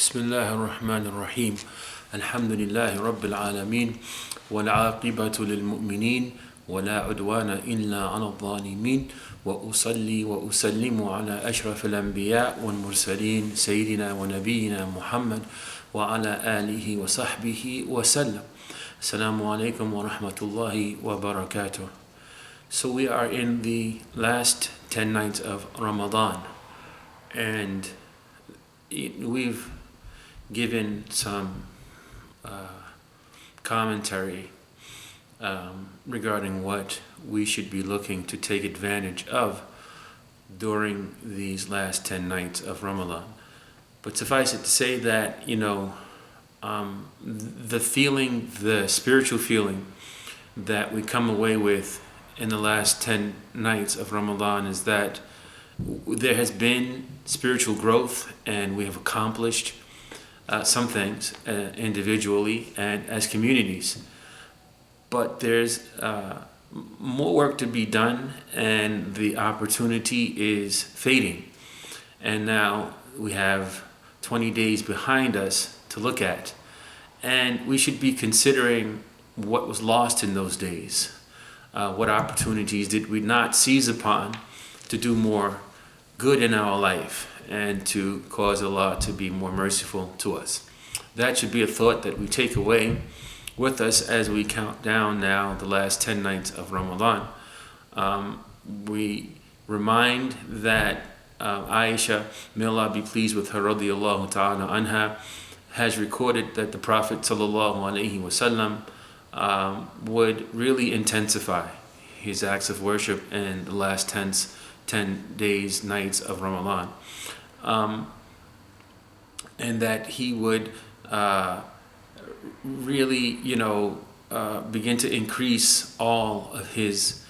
بسم الله الرحمن الرحيم الحمد لله رب العالمين والعاقبة للمؤمنين ولا عدوان إلا على الظالمين وأصلي وأسلم على أشرف الأنبياء والمرسلين سيدنا ونبينا محمد وعلى آله وصحبه وسلم. Assalamu alaikum wa rahmatullahi wa barakatuh. So we are in the last 10 nights of Ramadan, and we've given some commentary regarding what we should be looking to take advantage of during these last 10 nights of Ramadan. But suffice it to say that, the spiritual feeling that we come away with in the last 10 nights of Ramadan is that there has been spiritual growth, and we have accomplished some things individually and as communities. But there's more work to be done, and the opportunity is fading. And now we have 20 days behind us to look at, and we should be considering what was lost in those days. What opportunities did we not seize upon to do more good in our life and to cause Allah to be more merciful to us? That should be a thought that we take away with us as we count down now the last 10 nights of Ramadan. We remind that Aisha, may Allah be pleased with her, radiyallahu ta'ala anha, has recorded that the Prophet sallallahu alaihi wasallam would really intensify his acts of worship in the last 10 days, nights of Ramadan. And that he would really, begin to increase all of his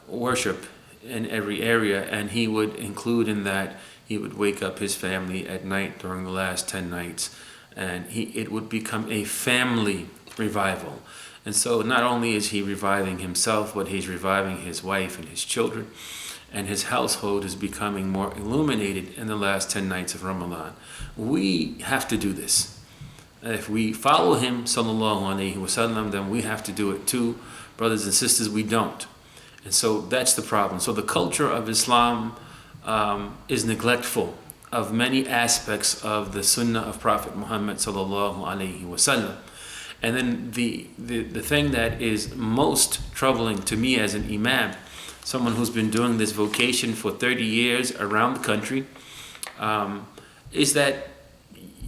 worship in every area, and he would include in that he would wake up his family at night during the last 10 nights, and it would become a family revival. And so not only is he reviving himself, but he's reviving his wife and his children, and his household is becoming more illuminated in the last 10 nights of Ramadan. We have to do this. If we follow him, sallallahu alaihi wasallam, then we have to do it too. Brothers and sisters, we don't. And so that's the problem. So the culture of Islam is neglectful of many aspects of the sunnah of Prophet Muhammad sallallahu alaihi wasallam. And then the thing that is most troubling to me as an imam, someone who's been doing this vocation for 30 years around the country, is that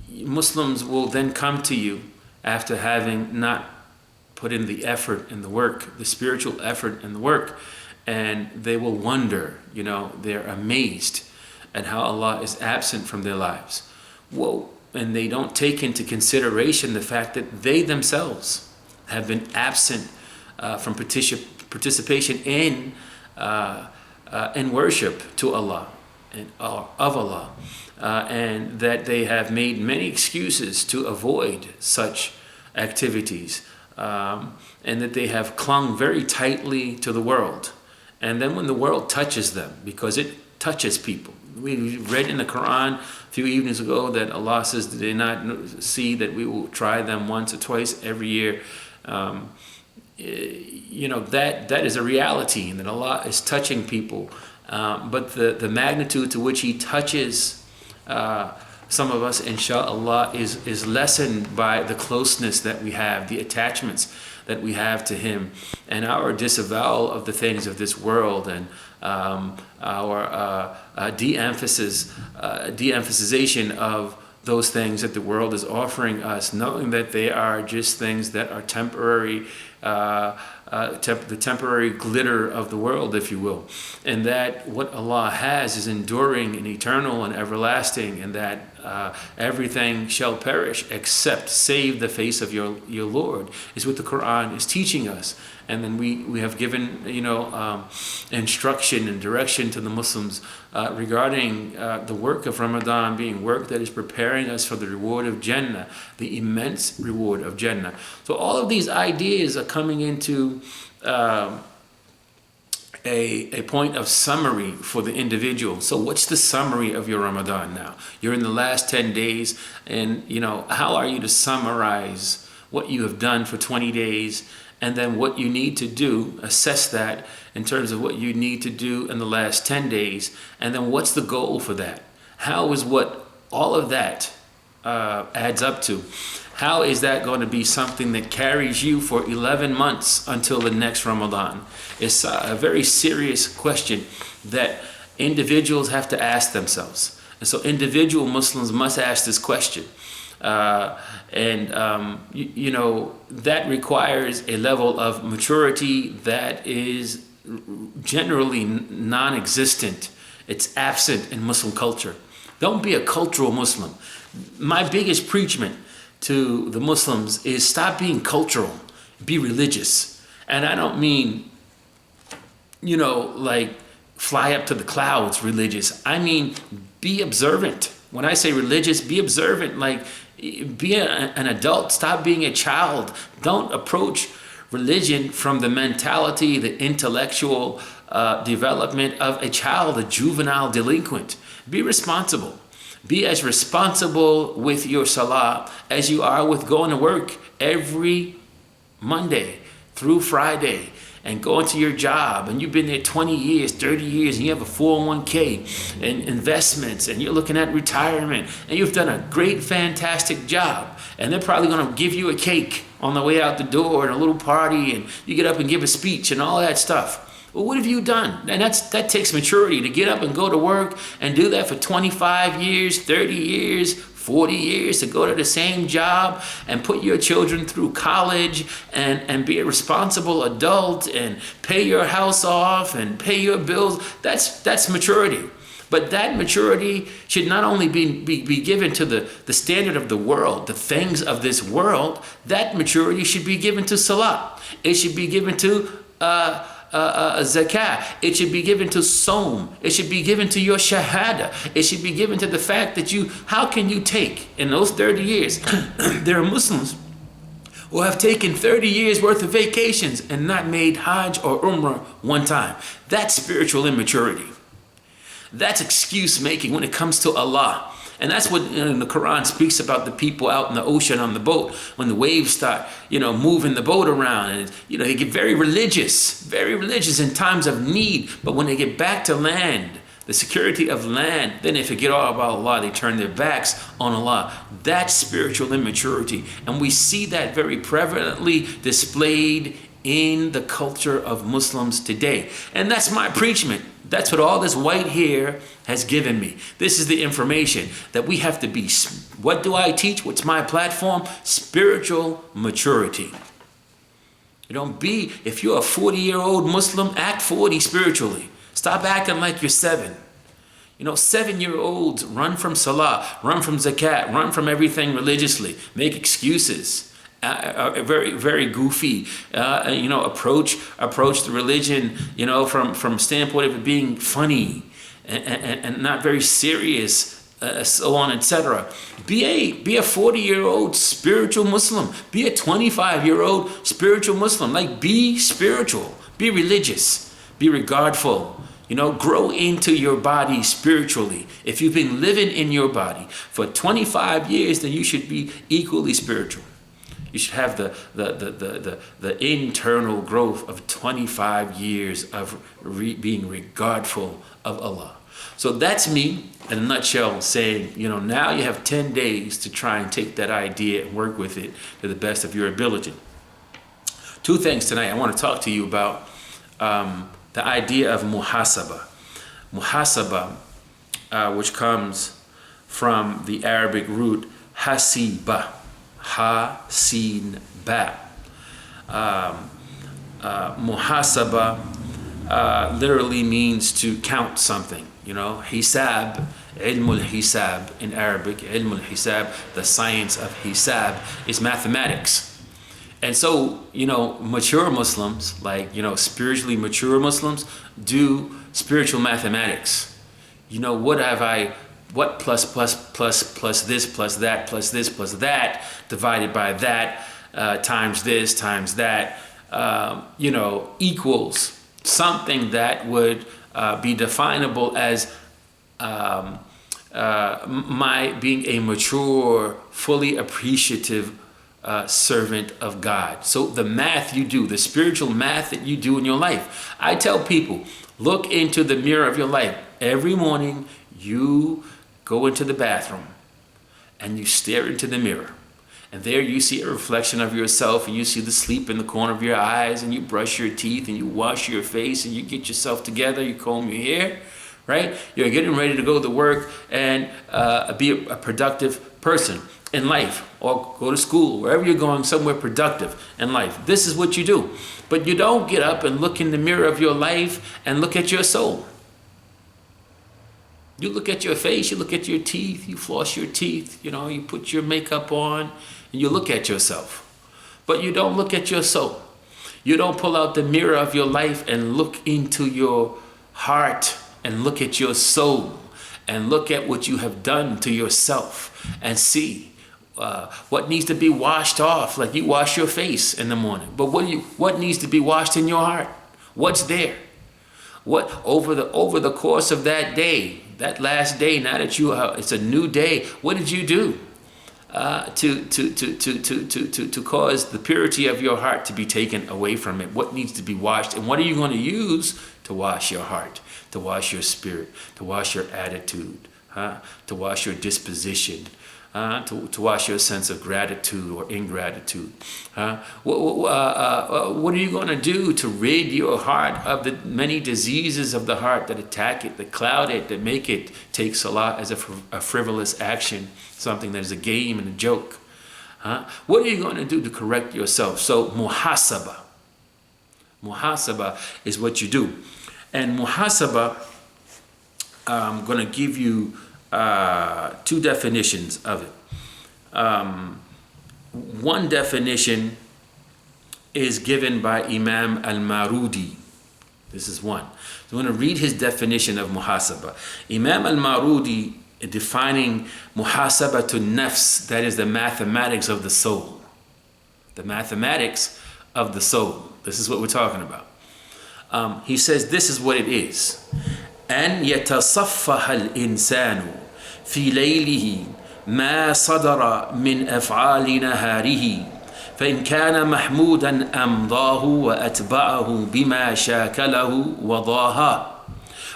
Muslims will then come to you after having not put in the effort and the work, the spiritual effort and the work, and they will wonder, they're amazed at how Allah is absent from their lives. Whoa. And they don't take into consideration the fact that they themselves have been absent from participation in worship to Allah and of Allah, and that they have made many excuses to avoid such activities, and that they have clung very tightly to the world. And then when the world touches them, because it touches people, we read in the Quran a few evenings ago that Allah says, "Did they not see that we will try them once or twice every year?" That is a reality, and that Allah is touching people. But the magnitude to which He touches some of us, inshallah, is lessened by the closeness that we have, the attachments that we have to Him, and our disavowal of the things of this world, and our de-emphasization of those things that the world is offering us, knowing that they are just things that are temporary, the temporary glitter of the world, if you will, and that what Allah has is enduring and eternal and everlasting, and that everything shall perish except save the face of your Lord, is what the Quran is teaching us. And then we have given instruction and direction to the Muslims regarding the work of Ramadan being work that is preparing us for the reward of Jannah, the immense reward of Jannah. So all of these ideas are coming into a point of summary for the individual. So what's the summary of your Ramadan now? You're in the last 10 days, and how are you to summarize what you have done for 20 days, and then what you need to do, assess that in terms of what you need to do in the last 10 days, and then what's the goal for that? How is what all of that adds up to? How is that going to be something that carries you for 11 months until the next Ramadan? It's a very serious question that individuals have to ask themselves. And so individual Muslims must ask this question. That requires a level of maturity that is generally non-existent. It's absent in Muslim culture. Don't be a cultural Muslim. My biggest preachment to the Muslims is stop being cultural, be religious. And I don't mean, like fly up to the clouds religious. I mean, be observant. When I say religious, be observant, like be an adult, stop being a child. Don't approach religion from the mentality, the intellectual development of a child, a juvenile delinquent. Be responsible. Be as responsible with your salah as you are with going to work every Monday through Friday and going to your job, and you've been there 20 years, 30 years, and you have a 401k and investments, and you're looking at retirement, and you've done a great, fantastic job, and they're probably going to give you a cake on the way out the door and a little party, and you get up and give a speech and all that stuff. Well, what have you done? And that takes maturity to get up and go to work and do that for 25 years, 30 years, 40 years, to go to the same job and put your children through college and be a responsible adult and pay your house off and pay your bills. That's maturity. But that maturity should not only be given to the standard of the world, the things of this world. That maturity should be given to salah. It should be given to zakah. It should be given to Sawm. It should be given to your shahada. It should be given to the fact that how can you take in those 30 years? There are Muslims who have taken 30 years worth of vacations and not made Hajj or Umrah one time. That's spiritual immaturity. That's excuse making when it comes to Allah. And that's what the Quran speaks about, the people out in the ocean on the boat when the waves start, moving the boat around, and they get very religious in times of need. But when they get back to land, the security of land, then they forget all about Allah. They turn their backs on Allah. That's spiritual immaturity, and we see that very prevalently displayed in the culture of Muslims today. And that's my preachment. That's what all this white hair has given me. This is the information that we have to be. What do I teach? What's my platform? Spiritual maturity. If you're a 40-year-old Muslim, act 40 spiritually. Stop acting like you're 7. 7-year-olds run from salah, run from zakat, run from everything religiously, make excuses. Very, very goofy, approach the religion, from standpoint of it being funny and not very serious, so on, etc. Be a 40-year-old spiritual Muslim. Be a 25-year-old spiritual Muslim. Be spiritual, be religious, be regardful. Grow into your body spiritually. If you've been living in your body for 25 years, then you should be equally spiritual. You should have the internal growth of 25 years of being regardful of Allah. So that's me in a nutshell saying, now you have 10 days to try and take that idea and work with it to the best of your ability. 2 things tonight I want to talk to you about. The idea of muhasaba. Muhasaba, which comes from the Arabic root hasiba. Ha-sin-ba. Muhasaba literally means to count something. Hisab, ilmul hisab in Arabic, ilmul hisab, the science of hisab, is mathematics. And so, mature Muslims, spiritually mature Muslims, do spiritual mathematics. What plus this plus that plus this plus that divided by that times this times that equals something that would be definable as my being a mature, fully appreciative servant of God. So the math you do, the spiritual math that you do in your life, I tell people, look into the mirror of your life. Every morning you go into the bathroom and you stare into the mirror. And there you see a reflection of yourself, and you see the sleep in the corner of your eyes, and you brush your teeth, and you wash your face, and you get yourself together, you comb your hair, right? You're getting ready to go to work and be a productive person in life, or go to school, wherever you're going, somewhere productive in life. This is what you do. But you don't get up and look in the mirror of your life and look at your soul. You look at your face, you look at your teeth, you floss your teeth, you put your makeup on, and you look at yourself. But you don't look at your soul. You don't pull out the mirror of your life and look into your heart and look at your soul and look at what you have done to yourself and see what needs to be washed off, like you wash your face in the morning. But what needs to be washed in your heart? What's there? What over the course of that day, that last day, now that it's a new day, what did you do to cause the purity of your heart to be taken away from it? What needs to be washed, and what are you going to use to wash your heart, to wash your spirit, to wash your attitude, to wash your disposition, to wash your sense of gratitude or ingratitude? What are you going to do to rid your heart of the many diseases of the heart that attack it, that cloud it, that make it take salah as a frivolous action, something that is a game and a joke? What are you going to do to correct yourself? So muhasaba. Muhasaba is what you do. And muhasaba, I'm going to give you two definitions of it. One definition is given by Imam al-Marudi. This is one. So I'm going to read his definition of muhasaba. Imam al-Marudi, defining muhasaba to nafs, that is the mathematics of the soul. The mathematics of the soul. This is what we're talking about. He says this is what it is. أن يتصفح الإنسان في ليله ما صدر من أفعال نهاره فإن كان محمودا أمضاه وأتبعه بما شاكله وضاها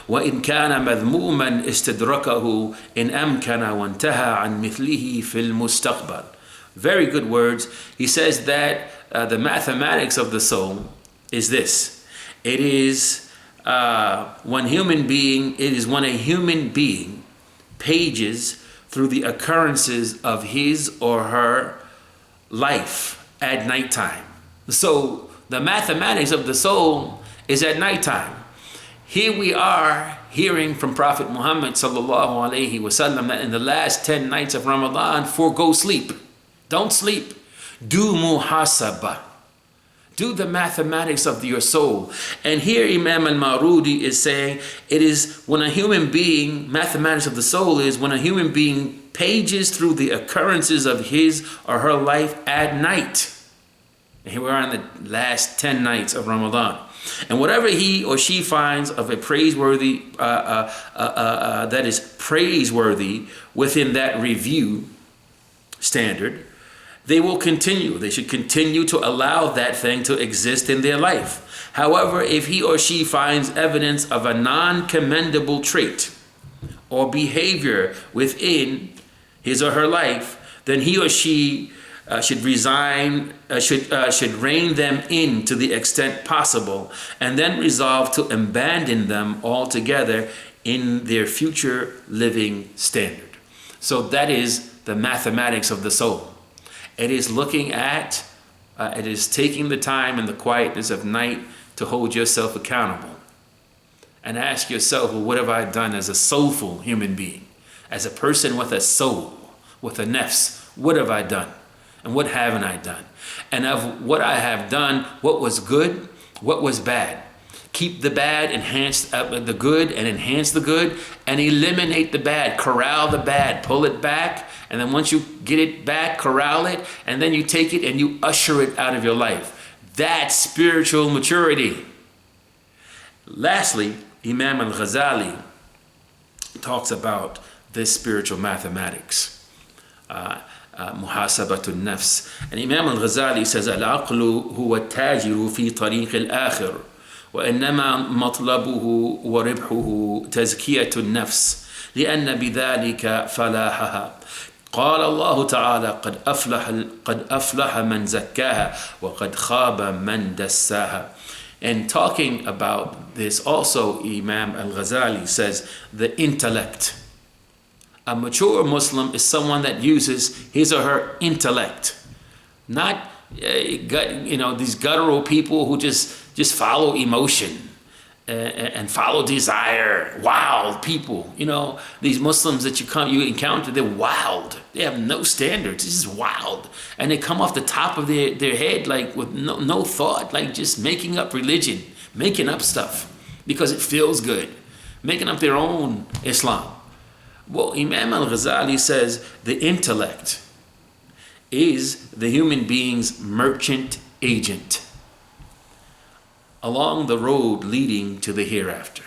وإن كان مذموما استدركه إن أمكن وانتهى عن مثله في المستقبل. Very good words. He says that the mathematics of the soul is this. It is when a human being pages through the occurrences of his or her life at nighttime. So the mathematics of the soul is at nighttime. Here we are hearing from Prophet Muhammad sallallahu alaihi wasallam that in the last 10 nights of Ramadan, forego sleep. Don't sleep. Do muhasaba. Do the mathematics of your soul. And here Imam al-Marudi is saying it is when a human being, mathematics of the soul is when a human being pages through the occurrences of his or her life at night. And here we are in the last 10 nights of Ramadan. And whatever he or she finds of a praiseworthy, that is praiseworthy within that review standard, they will continue. They should continue to allow that thing to exist in their life. However, if he or she finds evidence of a non-commendable trait or behavior within his or her life, then he or she should rein them in to the extent possible, and then resolve to abandon them altogether in their future living standard. So that is the mathematics of the soul. It is looking at, it is taking the time in the quietness of night to hold yourself accountable and ask yourself, well, what have I done as a soulful human being? As a person with a soul, with a nafs, what have I done? And what haven't I done? And of what I have done, what was good, what was bad? Keep the bad, enhance the good, and enhance the good, and eliminate the bad, corral the bad, pull it back, and then once you get it back, corral it, and then you take it and you usher it out of your life. That's spiritual maturity. Lastly, Imam al-Ghazali talks about this spiritual mathematics, محاسبة النفس. And Imam al-Ghazali says, العقل هو التاجر في طريق الآخر وإنما مطلبه وربحه تزكية النفس لأن بذلك فلاحها. قال الله تعالى قد أفلح من زكاها وقد خاب من دساها. And talking about this also, Imam al-Ghazali says the intellect. A mature Muslim is someone that uses his or her intellect, not these guttural people who just follow emotion and follow desire. Wild people, these Muslims that you encounter, they're wild. They have no standards. This is wild, and they come off the top of their head like with no thought, like just making up religion, making up stuff because it feels good, making up their own Islam. Well, Imam al-Ghazali says the intellect is the human being's merchant agent along the road leading to the hereafter.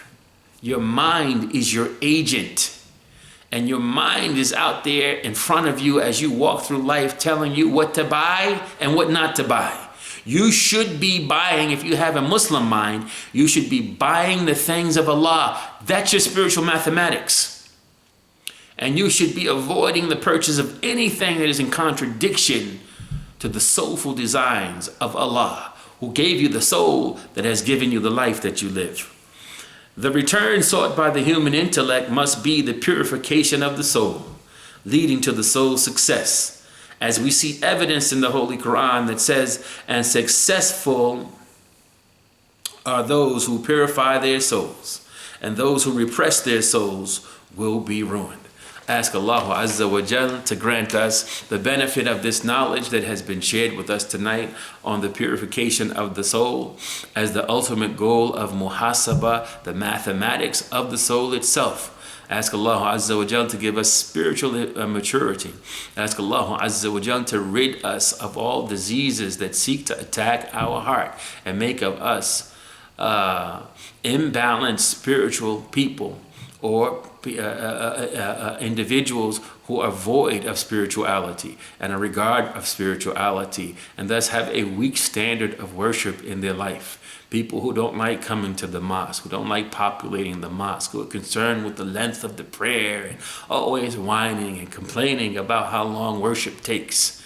Your mind is your agent, and your mind is out there in front of you as you walk through life telling you what to buy and what not to buy. You should be buying, if you have a Muslim mind, you should be buying the things of Allah. That's your spiritual mathematics. And you should be avoiding the purchase of anything that is in contradiction to the soulful designs of Allah, who gave you the soul that has given you the life that you live. The return sought by the human intellect must be the purification of the soul, leading to the soul's success. As we see evidence in the Holy Quran that says, and successful are those who purify their souls, and those who repress their souls will be ruined. Ask Allah Azza wa Jal to grant us the benefit of this knowledge that has been shared with us tonight on the purification of the soul as the ultimate goal of Muhasaba, the mathematics of the soul itself. Ask Allah Azza wa Jal to give us spiritual maturity. Ask Allah Azza wa Jal to rid us of all diseases that seek to attack our heart and make of us imbalanced spiritual people, or individuals who are void of spirituality and a regard of spirituality, and thus have a weak standard of worship in their life. People who don't like coming to the mosque, who don't like populating the mosque, who are concerned with the length of the prayer and always whining and complaining about how long worship takes.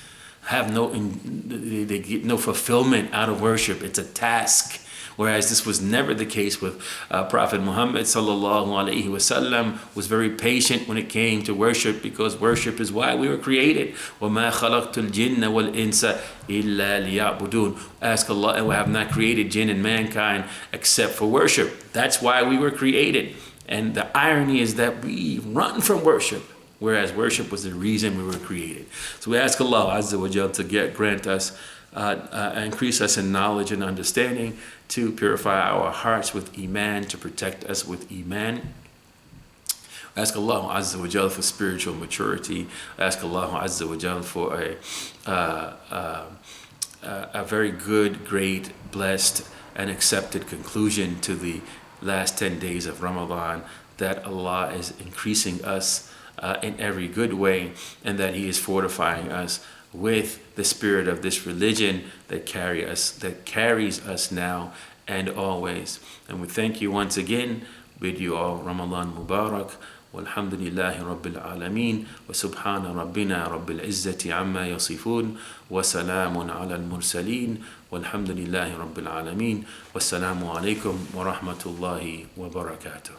They get no fulfillment out of worship. It's a task. Whereas this was never the case with Prophet Muhammad sallallahu alaihi wasallam, was very patient when it came to worship, because worship is why we were created. وَمَا خَلَقْتُ الْجِنَّ وَالْإِنسَ إِلَّا لِيَعْبُدُونَ. Ask Allah, and we have not created jinn and mankind except for worship. That's why we were created. And the irony is that we run from worship, whereas worship was the reason we were created. So we ask Allah Azza wa Jal to grant us, increase us in knowledge and understanding, to purify our hearts with Iman, to protect us with Iman. Ask Allah Azza wa Jal for spiritual maturity. Ask Allah Azza wa Jal for a very good, great, blessed, and accepted conclusion to the last 10 days of Ramadan, that Allah is increasing us in every good way, and that He is fortifying us with the spirit of this religion that carries us now and always. And we thank you once again. Bid you all Ramadan Mubarak. Walhamdulillahi Rabbil Alameen. Wa subhana Rabbina Rabbil Izzati Amma Yasifun. Wa salamun ala al-mursaleen. Walhamdulillahi Rabbil Alameen. Wassalamu alaikum wa rahmatullahi wa barakatuh.